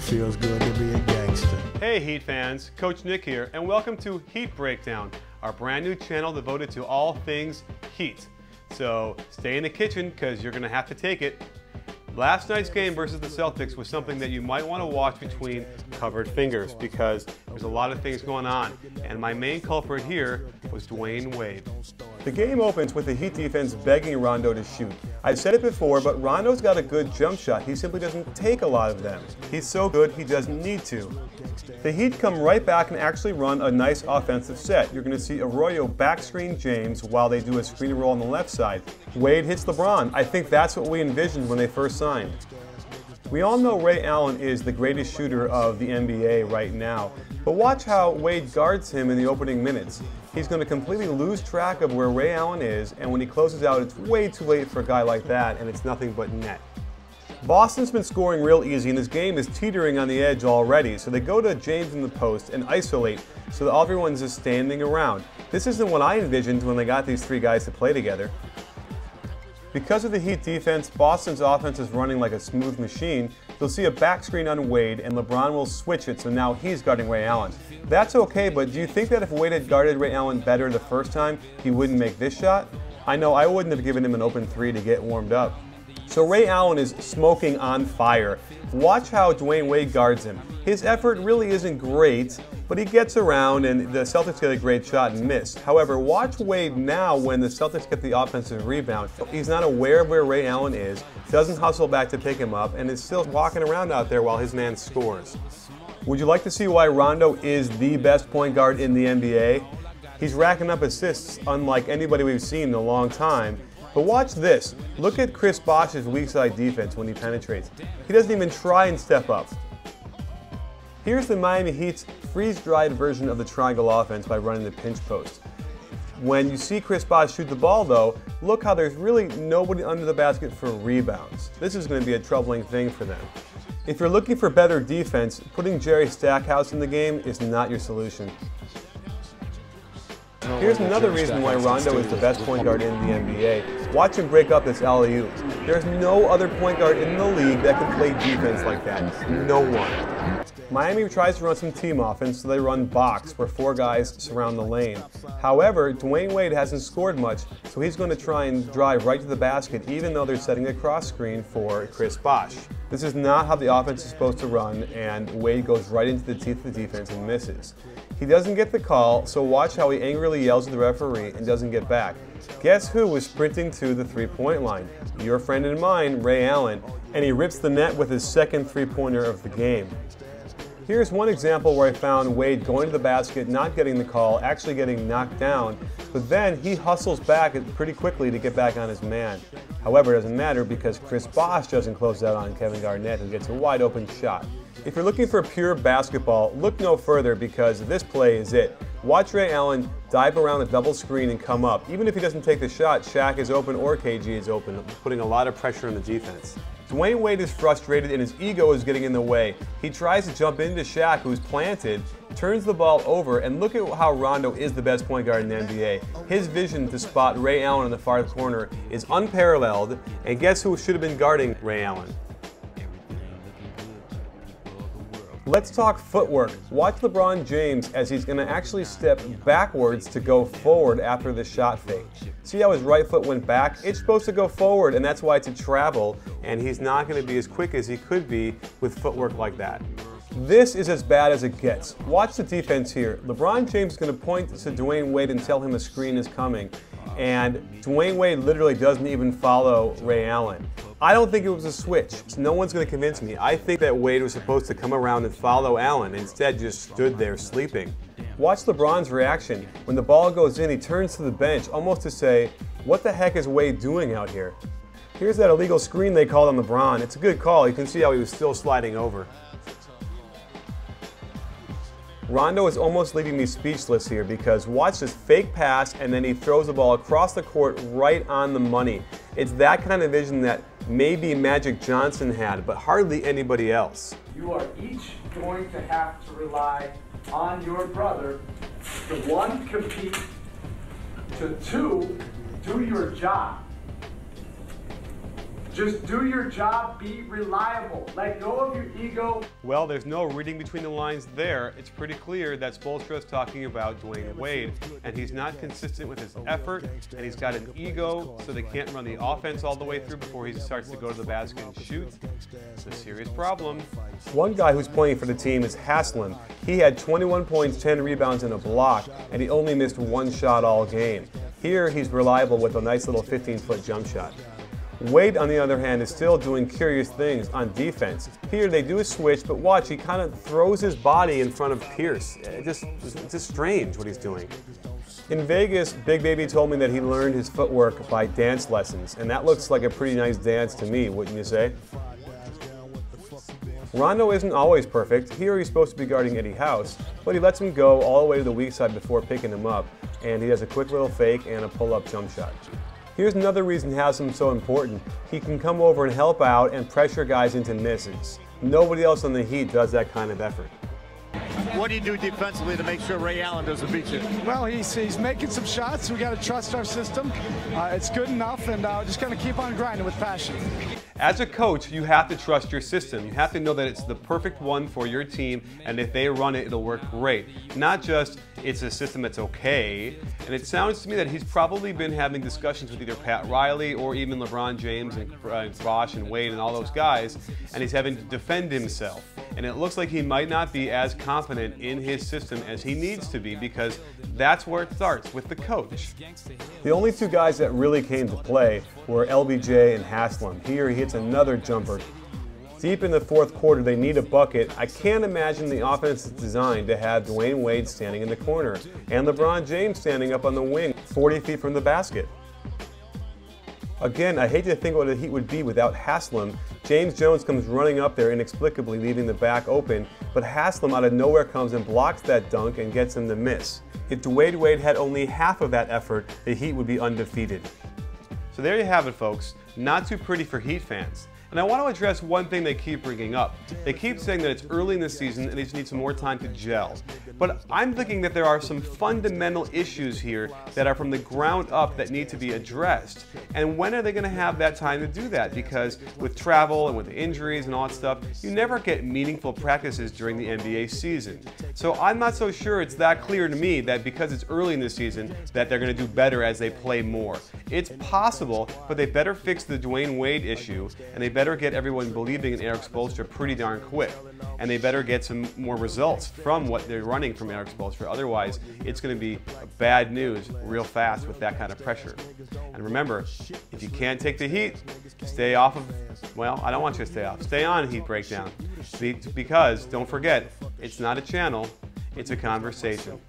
feels good to be a gangster. Hey Heat fans, Coach Nick here, and welcome to Heat Breakdown, our brand new channel devoted to all things Heat. So stay in the kitchen because you're going to have to take it. Last night's game versus the Celtics was something that you might want to watch between covered fingers because there's a lot of things going on, and my main culprit here was Dwyane Wade. The game opens with the Heat defense begging Rondo to shoot. I've said it before, but Rondo's got a good jump shot. He simply doesn't take a lot of them. He's so good, he doesn't need to. The Heat come right back and actually run a nice offensive set. You're going to see Arroyo backscreen James while they do a screen roll on the left side. Wade hits LeBron. I think that's what we envisioned when they first signed. We all know Ray Allen is the greatest shooter of the NBA right now, but watch how Wade guards him in the opening minutes. He's going to completely lose track of where Ray Allen is, and when he closes out, it's way too late for a guy like that, and it's nothing but net. Boston's been scoring real easy, and this game is teetering on the edge already, so they go to James in the post and isolate so that everyone's just standing around. This isn't what I envisioned when they got these three guys to play together. Because of the Heat defense, Boston's offense is running like a smooth machine. You'll see a back screen on Wade, and LeBron will switch it, so now he's guarding Ray Allen. That's okay, but do you think that if Wade had guarded Ray Allen better the first time, he wouldn't make this shot? I know I wouldn't have given him an open three to get warmed up. So Ray Allen is smoking on fire. Watch how Dwyane Wade guards him. His effort really isn't great, but he gets around and the Celtics get a great shot and miss. However, watch Wade now when the Celtics get the offensive rebound. He's not aware of where Ray Allen is, doesn't hustle back to pick him up, and is still walking around out there while his man scores. Would you like to see why Rondo is the best point guard in the NBA? He's racking up assists unlike anybody we've seen in a long time. But watch this. Look at Chris Bosh's weak side defense when he penetrates. He doesn't even try and step up. Here's the Miami Heat's freeze-dried version of the triangle offense by running the pinch post. When you see Chris Bosh shoot the ball though, look how there's really nobody under the basket for rebounds. This is going to be a troubling thing for them. If you're looking for better defense, putting Jerry Stackhouse in the game is not your solution. Here's another reason why Rondo is the best point guard in the NBA. Watch him break up this alley-oop. There's no other point guard in the league that can play defense like that. No one. Miami tries to run some team offense, so they run box, where four guys surround the lane. However, Dwyane Wade hasn't scored much, so he's going to try and drive right to the basket, even though they're setting a cross screen for Chris Bosh. This is not how the offense is supposed to run, and Wade goes right into the teeth of the defense and misses. He doesn't get the call, so watch how he angrily yells at the referee and doesn't get back. Guess who was sprinting to the three-point line? Your friend and mine, Ray Allen, and he rips the net with his second three-pointer of the game. Here's one example where I found Wade going to the basket, not getting the call, actually getting knocked down, but then he hustles back pretty quickly to get back on his man. However, it doesn't matter because Chris Bosh doesn't close out on Kevin Garnett who gets a wide open shot. If you're looking for pure basketball, look no further because this play is it. Watch Ray Allen dive around the double screen and come up. Even if he doesn't take the shot, Shaq is open or KG is open, putting a lot of pressure on the defense. Dwyane Wade is frustrated and his ego is getting in the way. He tries to jump into Shaq, who's planted, turns the ball over, and look at how Rondo is the best point guard in the NBA. His vision to spot Ray Allen in the far corner is unparalleled, and guess who should have been guarding Ray Allen? Let's talk footwork. Watch LeBron James as he's going to actually step backwards to go forward after the shot fake. See how his right foot went back? It's supposed to go forward, and that's why it's a travel, and he's not going to be as quick as he could be with footwork like that. This is as bad as it gets. Watch the defense here. LeBron James is going to point to Dwyane Wade and tell him a screen is coming, and Dwyane Wade literally doesn't even follow Ray Allen. I don't think it was a switch. So no one's going to convince me. I think that Wade was supposed to come around and follow Allen. Instead, just stood there sleeping. Watch LeBron's reaction. When the ball goes in, he turns to the bench almost to say, what the heck is Wade doing out here? Here's that illegal screen they called on LeBron. It's a good call. You can see how he was still sliding over. Rondo is almost leaving me speechless here because watch this fake pass and then he throws the ball across the court right on the money. It's that kind of vision that maybe Magic Johnson had, but hardly anybody else. You are each going to have to rely on your brother to one, compete, to two, do your job. Just do your job, be reliable. Let go of your ego. Well, there's no reading between the lines there. It's pretty clear that Spoelstra is talking about Dwyane Wade, and he's not consistent with his effort, and he's got an ego, so they can't run the offense all the way through before he starts to go to the basket and shoot. It's a serious problem. One guy who's playing for the team is Haslem. He had 21 points, 10 rebounds, and a block, and he only missed one shot all game. Here, he's reliable with a nice little 15-foot jump shot. Wade, on the other hand, is still doing curious things on defense. Here they do a switch, but watch, he kind of throws his body in front of Pierce. It's just strange what he's doing. In Vegas, Big Baby told me that he learned his footwork by dance lessons, and that looks like a pretty nice dance to me, wouldn't you say? Rondo isn't always perfect. Here he's supposed to be guarding Eddie House, but he lets him go all the way to the weak side before picking him up, and he does a quick little fake and a pull-up jump shot. Here's another reason Haslem's so important. He can come over and help out and pressure guys into misses. Nobody else on the Heat does that kind of effort. What do you do defensively to make sure Ray Allen doesn't beat you? Well, he's making some shots. We got to trust our system. It's good enough, and just going to keep on grinding with passion. As a coach, you have to trust your system. You have to know that it's the perfect one for your team, and if they run it, it'll work great. Not just it's a system that's okay. And it sounds to me that he's probably been having discussions with either Pat Riley or even LeBron James and Bosh and Wade and all those guys, and he's having to defend himself. And it looks like he might not be as confident in his system as he needs to be, because that's where it starts, with the coach. The only two guys that really came to play were LBJ and Haslem. Here he hits another jumper. Deep in the fourth quarter, they need a bucket. I can't imagine the offense is designed to have Dwyane Wade standing in the corner and LeBron James standing up on the wing, 40 feet from the basket. Again, I hate to think what the Heat would be without Haslem. James Jones comes running up there inexplicably, leaving the back open, but Haslem out of nowhere comes and blocks that dunk and gets him to miss. If Dwyane Wade had only half of that effort, the Heat would be undefeated. So there you have it, folks. Not too pretty for Heat fans. And I want to address one thing they keep bringing up. They keep saying that it's early in the season and they just need some more time to gel. But I'm thinking that there are some fundamental issues here that are from the ground up that need to be addressed. And when are they going to have that time to do that? Because with travel and with injuries and all that stuff, you never get meaningful practices during the NBA season. So I'm not so sure it's that clear to me that because it's early in the season that they're going to do better as they play more. It's possible, but they better fix the Dwyane Wade issue, and they better get everyone believing in Erik Spoelstra pretty darn quick. And they better get some more results from what they're running from Erik Spoelstra. Otherwise, it's going to be bad news real fast with that kind of pressure. And remember, if you can't take the heat, stay off of, well, I don't want you to stay off. Stay on Heat Breakdown. Because, don't forget, it's not a channel, it's a conversation.